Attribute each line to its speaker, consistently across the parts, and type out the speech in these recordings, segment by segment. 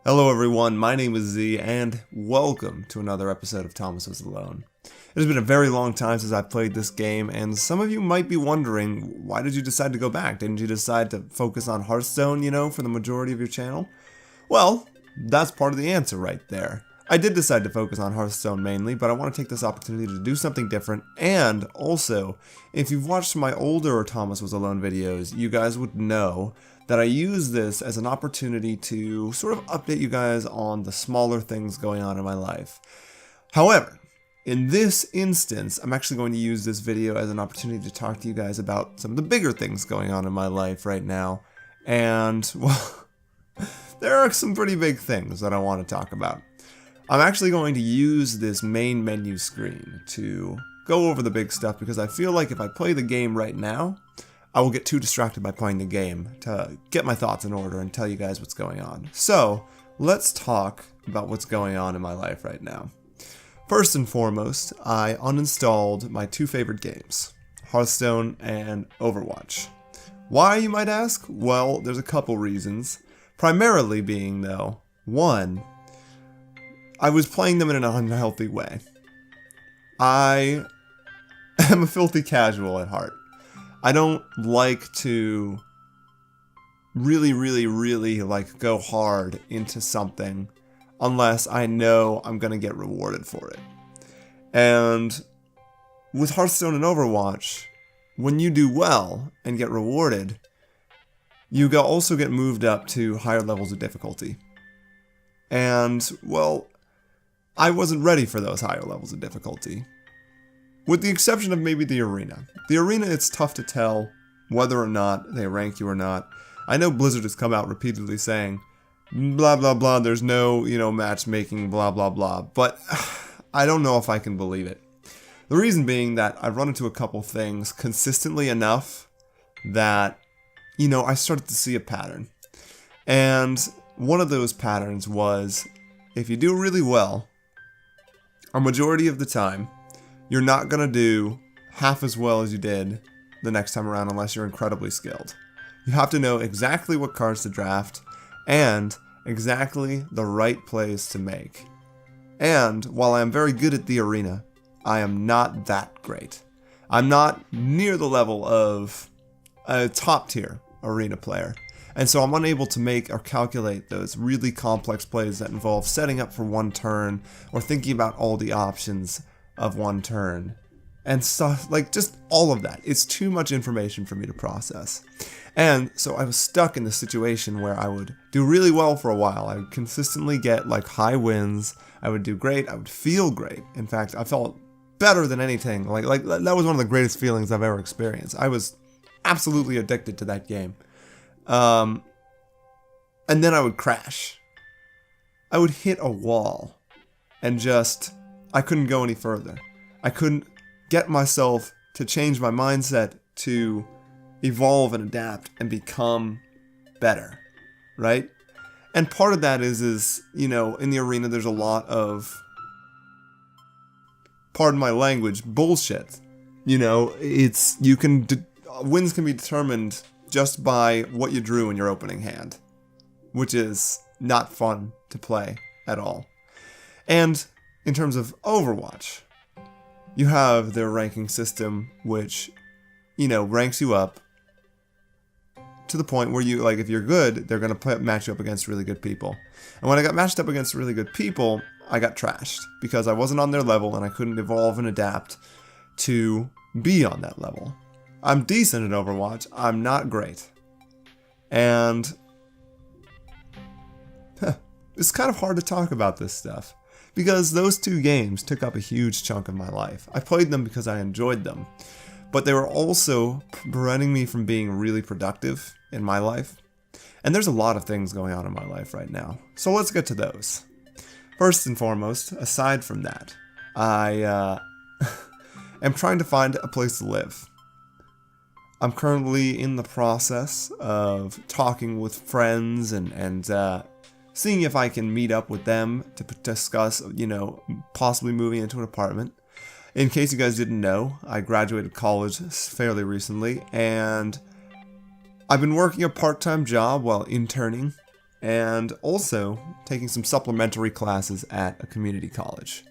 Speaker 1: Hello everyone, my name is Z, and welcome to another episode of Thomas Was Alone. It has been a very long time since I've played this game, and some of you might be wondering, why did you decide to go back? Didn't you decide to focus on Hearthstone, for the majority of your channel? Well, that's part of the answer right there. I did decide to focus on Hearthstone mainly, but I want to take this opportunity to do something different, and also, if you've watched my older Thomas Was Alone videos, you guys would know that I use this as an opportunity to sort of update you guys on the smaller things going on in my life. However, in this instance, I'm actually going to use this video as an opportunity to talk to you guys about some of the bigger things going on in my life right now. And, well, there are some pretty big things that I want to talk about. I'm actually going to use this main menu screen to go over the big stuff because I feel like if I play the game right now, I will get too distracted by playing the game to get my thoughts in order and tell you guys what's going on. So, let's talk about what's going on in my life right now. First and foremost, I uninstalled my two favorite games, Hearthstone and Overwatch. Why, you might ask? Well, there's a couple reasons. Primarily being, though, one, I was playing them in an unhealthy way. I am a filthy casual at heart. I don't like to really go hard into something unless I know I'm going to get rewarded for it. And with Hearthstone and Overwatch, when you do well and get rewarded, you also get moved up to higher levels of difficulty. And, well, I wasn't ready for those higher levels of difficulty. With the exception of maybe the arena. The arena, it's tough to tell whether or not they rank you or not. I know Blizzard has come out repeatedly saying, blah blah blah, there's no, matchmaking, blah blah blah, but I don't know if I can believe it. The reason being that I've run into a couple things consistently enough that, I started to see a pattern. And one of those patterns was, if you do really well, a majority of the time, you're not going to do half as well as you did the next time around unless you're incredibly skilled. You have to know exactly what cards to draft and exactly the right plays to make. And while I am very good at the arena, I am not that great. I'm not near the level of a top tier arena player. And so I'm unable to make or calculate those really complex plays that involve setting up for one turn or thinking about all the options of one turn and stuff, like just all of that. It's too much information for me to process. And so I was stuck in this situation where I would do really well for a while. I would consistently get high wins. I would do great. I would feel great. In fact, I felt better than anything. Like that was one of the greatest feelings I've ever experienced. I was absolutely addicted to that game. And then I would crash. I would hit a wall and I couldn't go any further. I couldn't get myself to change my mindset to evolve and adapt and become better, right? And part of that is in the arena there's a lot of, pardon my language, bullshit. Wins can be determined just by what you drew in your opening hand, which is not fun to play at all. And in terms of Overwatch, you have their ranking system, which, ranks you up to the point where you, if you're good, they're going to match you up against really good people. And when I got matched up against really good people, I got trashed because I wasn't on their level and I couldn't evolve and adapt to be on that level. I'm decent at Overwatch, I'm not great. And it's kind of hard to talk about this stuff, because those two games took up a huge chunk of my life. I played them because I enjoyed them, but they were also preventing me from being really productive in my life. And there's a lot of things going on in my life right now, so let's get to those. First and foremost, aside from that, I am trying to find a place to live. I'm currently in the process of talking with friends and seeing if I can meet up with them to discuss, possibly moving into an apartment. In case you guys didn't know, I graduated college fairly recently, and I've been working a part-time job while interning and also taking some supplementary classes at a community college.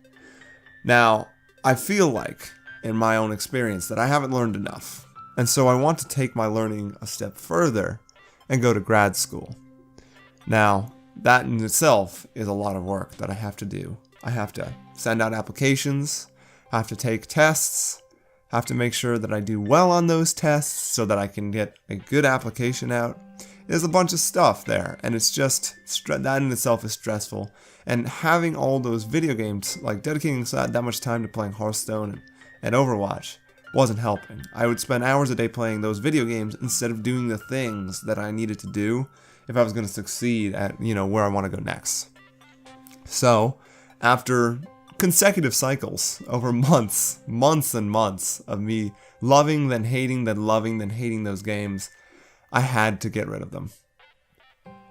Speaker 1: Now, I feel like, in my own experience, that I haven't learned enough, and so I want to take my learning a step further and go to grad school. Now, that in itself is a lot of work that I have to do. I have to send out applications, have to take tests, have to make sure that I do well on those tests so that I can get a good application out. There's a bunch of stuff there, and it's just, that in itself is stressful. And having all those video games, like dedicating that much time to playing Hearthstone and Overwatch, wasn't helping. I would spend hours a day playing those video games instead of doing the things that I needed to do if I was going to succeed at, where I want to go next. So, after consecutive cycles over months and months of me loving, then hating, then loving, then hating those games, I had to get rid of them.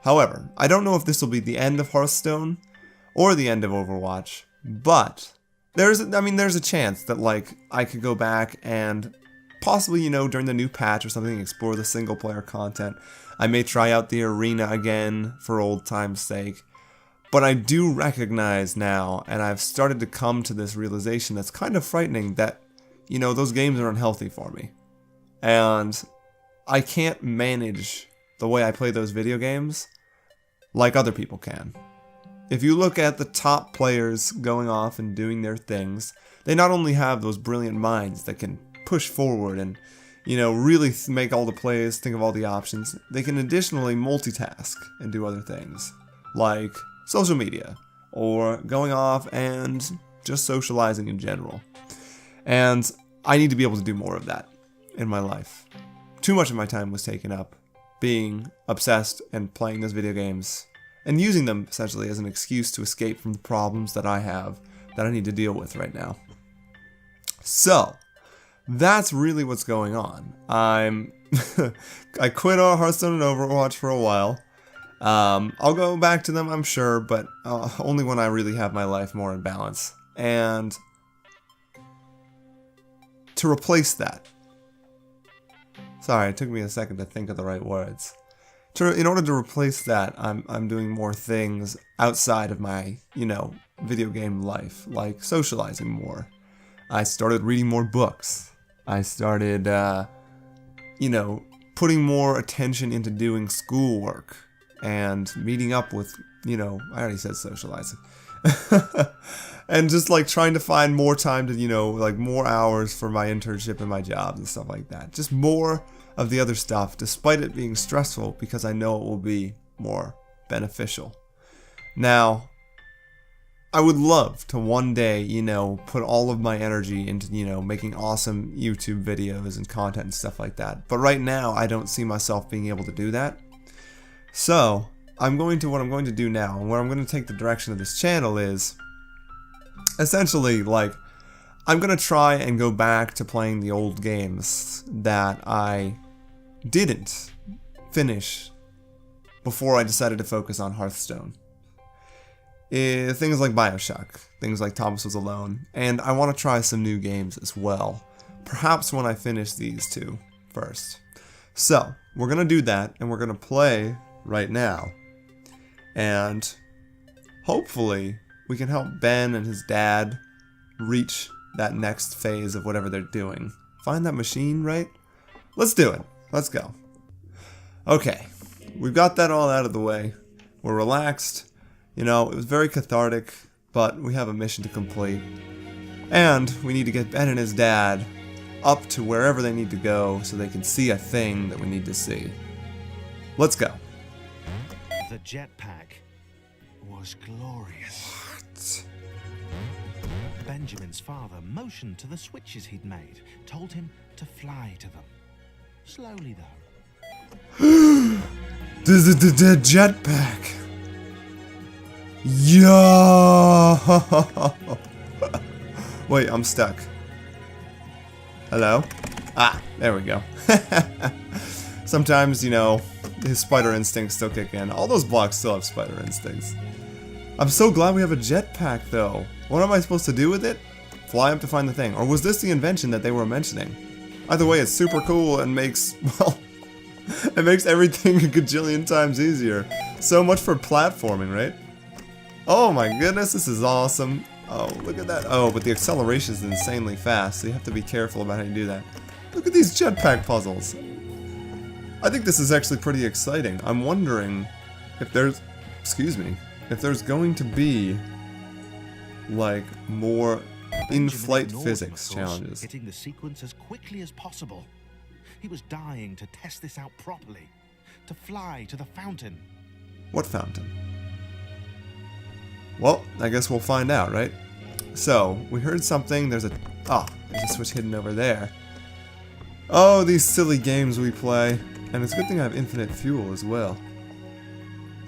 Speaker 1: However, I don't know if this will be the end of Hearthstone or the end of Overwatch, but there's a chance that I could go back and possibly, during the new patch or something, explore the single player content. I may try out the arena again for old time's sake. But I do recognize now, and I've started to come to this realization that's kind of frightening, that, those games are unhealthy for me. And I can't manage the way I play those video games like other people can. If you look at the top players going off and doing their things, they not only have those brilliant minds that can push forward and, really make all the plays, think of all the options, they can additionally multitask and do other things, like social media, or going off and just socializing in general. And I need to be able to do more of that in my life. Too much of my time was taken up being obsessed and playing those video games and using them essentially as an excuse to escape from the problems that I have that I need to deal with right now. So, that's really what's going on. I quit Hearthstone and Overwatch for a while. I'll go back to them, I'm sure, but only when I really have my life more in balance. And to replace that, sorry, it took me a second to think of the right words. In order to replace that, I'm doing more things outside of my, video game life, like socializing more. I started reading more books. I started, putting more attention into doing schoolwork. And meeting up with, I already said socializing. And just trying to find more time to, more hours for my internship and my jobs and stuff like that. Just more of the other stuff, despite it being stressful, because I know it will be more beneficial. Now, I would love to one day, put all of my energy into, making awesome YouTube videos and content and stuff like that. But right now, I don't see myself being able to do that. So, what I'm going to do now, and where I'm going to take the direction of this channel is, essentially, I'm going to try and go back to playing the old games that I didn't finish before I decided to focus on Hearthstone. Things like Bioshock, things like Thomas Was Alone, and I want to try some new games as well, perhaps when I finish these two first. So, we're going to do that, and we're going to play right now, and hopefully we can help Ben and his dad reach that next phase of whatever they're doing. Find that machine, right? Let's do it. Let's go. Okay, we've got that all out of the way. We're relaxed. It was very cathartic, but we have a mission to complete. And we need to get Ben and his dad up to wherever they need to go so they can see a thing that we need to see. Let's go.
Speaker 2: The jetpack was glorious.
Speaker 1: What?
Speaker 2: Benjamin's father motioned to the switches he'd made, told him to fly to them. Slowly, though.
Speaker 1: The jetpack. Yo! Wait, I'm stuck. Hello? Ah, there we go. Sometimes, his spider instincts still kick in. All those blocks still have spider instincts. I'm so glad we have a jetpack, though. What am I supposed to do with it? Fly up to find the thing. Or was this the invention that they were mentioning? Either way, it's super cool and makes, well, It makes everything a gajillion times easier. So much for platforming, right? Oh my goodness, this is awesome. Oh, look at that. Oh, but the acceleration is insanely fast, so you have to be careful about how you do that. Look at these jetpack puzzles. I think this is actually pretty exciting. I'm wondering if there's, if there's going to be, like, more in-flight physics challenges.
Speaker 2: Hitting the sequence as quickly as possible. He was dying to test this out properly, to fly to the fountain.
Speaker 1: What fountain? Well, I guess we'll find out, right? So, we heard something. There's a switch hidden over there. Oh, these silly games we play. And it's a good thing I have infinite fuel as well.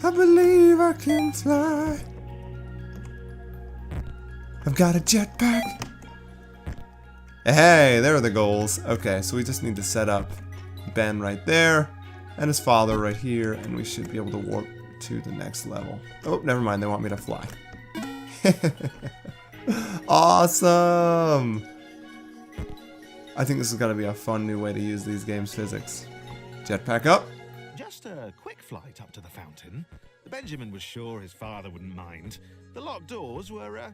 Speaker 1: I believe I can fly. I've got a jetpack. Hey, there are the goals. Okay, so we just need to set up Ben right there, and his father right here, and we should be able to warp to the next level. Oh, never mind, they want me to fly. Awesome! I think this is gonna be a fun new way to use these games' physics. Jetpack up.
Speaker 2: Just a quick flight up to the fountain. Benjamin was sure his father wouldn't mind. The locked doors were a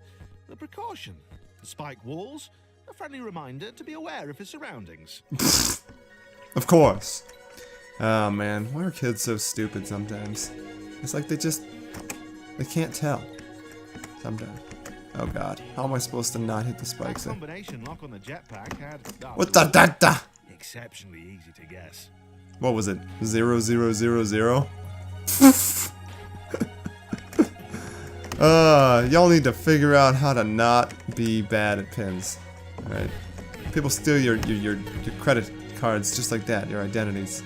Speaker 2: precaution. The spike walls, a friendly reminder to be aware of his surroundings.
Speaker 1: Of course. Oh man, why are kids so stupid sometimes? It's like they can't tell. Sometimes. Oh god, how am I supposed to not hit the spikes?
Speaker 2: That combination lock on the jetpack had
Speaker 1: What the da?
Speaker 2: exceptionally easy to guess.
Speaker 1: What was it? 0000? Y'all need to figure out how to not be bad at pins. Alright? People steal your credit cards just like that, your identities.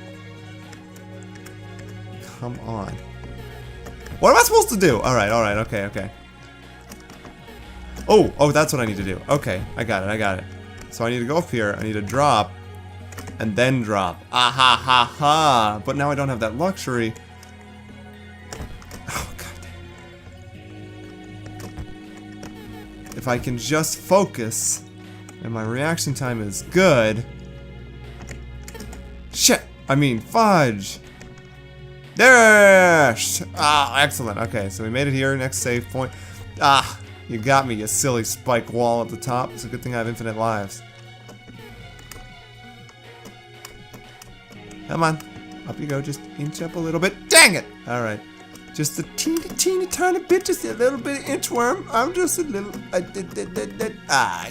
Speaker 1: Come on. What am I supposed to do? Alright, okay. Oh, that's what I need to do. Okay, I got it. So I need to go up here, I need to drop, and then drop. Ah ha ha ha! But now I don't have that luxury. Oh god. If I can just focus, and my reaction time is good. Shit! I mean, fudge! There! Excellent. Okay, so we made it here. Next save point. You got me, you silly spike wall at the top. It's a good thing I have infinite lives. Come on. Up you go. Just inch up a little bit. Dang it! Alright. Just a teeny tiny bit. Just a little bit of inchworm. I'm just a little... yeah.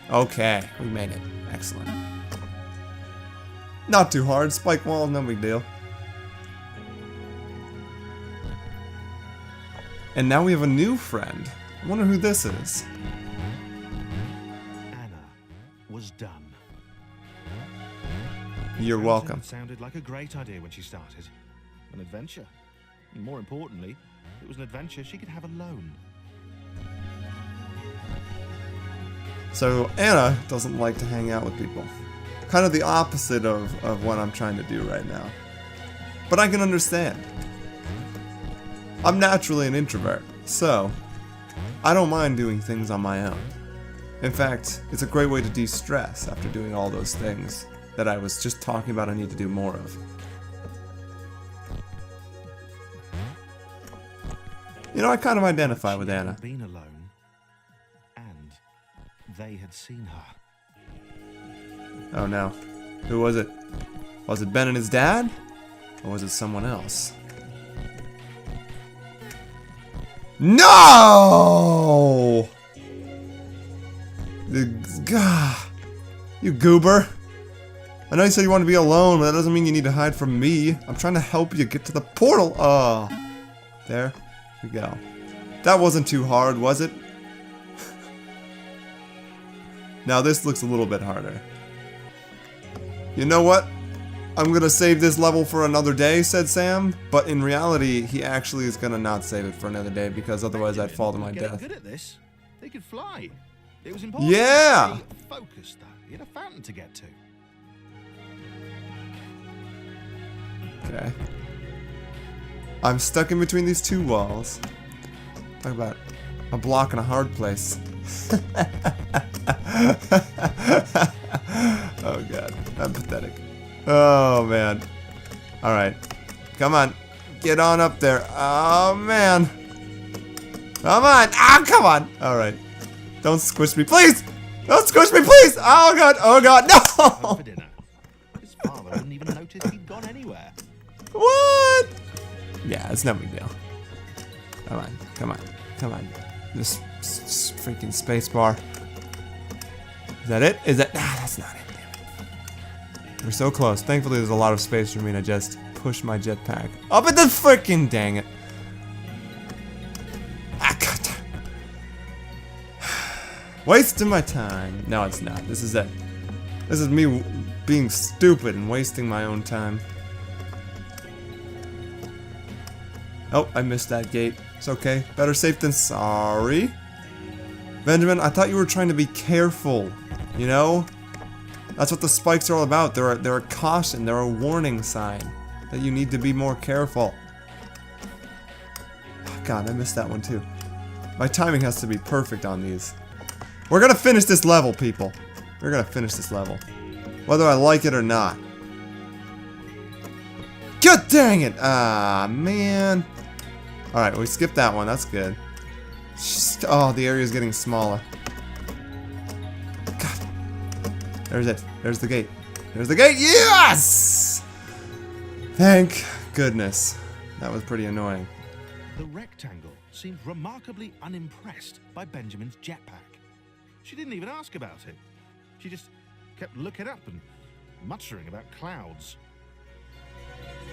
Speaker 1: Okay. We made it. Excellent. Not too hard. Spike wall, no big deal. And now we have a new friend. I wonder who this is.
Speaker 2: Anna was done.
Speaker 1: You're welcome.
Speaker 2: It sounded like a great idea when she started. An adventure. And more importantly, it was an adventure she could have alone.
Speaker 1: So Anna doesn't like to hang out with people. Kind of the opposite of what I'm trying to do right now. But I can understand. I'm naturally an introvert, so I don't mind doing things on my own. In fact, it's a great way to de-stress after doing all those things that I was just talking about I need to do more of. You know, I kind of identify with Anna.
Speaker 2: Been alone, and they had seen her.
Speaker 1: Oh no. Who was it? Was it Ben and his dad? Or was it someone else? No! You goober. I know you said you want to be alone, but that doesn't mean you need to hide from me. I'm trying to help you get to the portal. Oh. There we go. That wasn't too hard, was it? Now this looks a little bit harder. You know what? I'm gonna save this level for another day, said Sam, but in reality, he actually is gonna not save it for another day because otherwise I'd fall to my death.
Speaker 2: Good at this. They could fly. It was important.
Speaker 1: Yeah.
Speaker 2: To stay focused, though. You had a fountain to get to.
Speaker 1: Okay. I'm stuck in between these two walls. Talk about a block in a hard place. Oh god, I'm pathetic. Oh, man. Alright. Come on. Get on up there. Oh, man. Come on. Ah, come on. Alright. Don't squish me, please. Don't squish me, please. Oh, God. Oh, God. No.
Speaker 2: For dinner. His father wouldn't even notice he'd gone anywhere.
Speaker 1: What? Yeah, it's no big deal. Come on. Come on. Come on. This freaking space bar. Is that it? Is that... Nah, that's not it. Damn it. We're so close. Thankfully, there's a lot of space for me to just push my jetpack up at the freaking... Dang it. Ah, God. Wasting my time. No, it's not. This is it. This is me being stupid and wasting my own time. Oh, I missed that gate. It's okay. Better safe than sorry. Benjamin, I thought you were trying to be careful. You know? That's what the spikes are all about. They're a caution. They're a warning sign that you need to be more careful. Oh, God, I missed that one too. My timing has to be perfect on these. We're gonna finish this level, people. We're gonna finish this level. Whether I like it or not. God dang it! Ah, man. Alright, we skipped that one. That's good. Oh, the area is getting smaller. God. There's it. There's the gate. There's the gate. Yes! Thank goodness. That was pretty annoying.
Speaker 2: The rectangle seemed remarkably unimpressed by Benjamin's jetpack. She didn't even ask about it. She just kept looking up and muttering about clouds.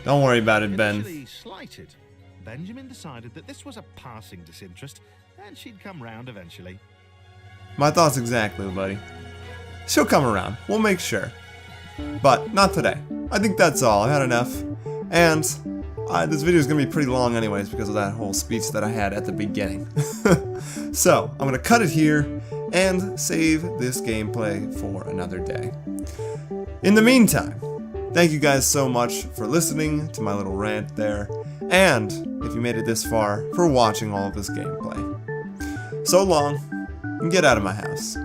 Speaker 1: Don't worry about it, Ben.
Speaker 2: Initially slighted, Benjamin decided that this was a passing disinterest and she'd come round eventually.
Speaker 1: My thoughts exactly, buddy. She'll come around. We'll make sure. But not today. I think that's all. I've had enough. And this video is going to be pretty long anyways because of that whole speech that I had at the beginning. So, I'm going to cut it here and save this gameplay for another day. In the meantime, thank you guys so much for listening to my little rant there, and if you made it this far, for watching all of this gameplay. So long, and get out of my house.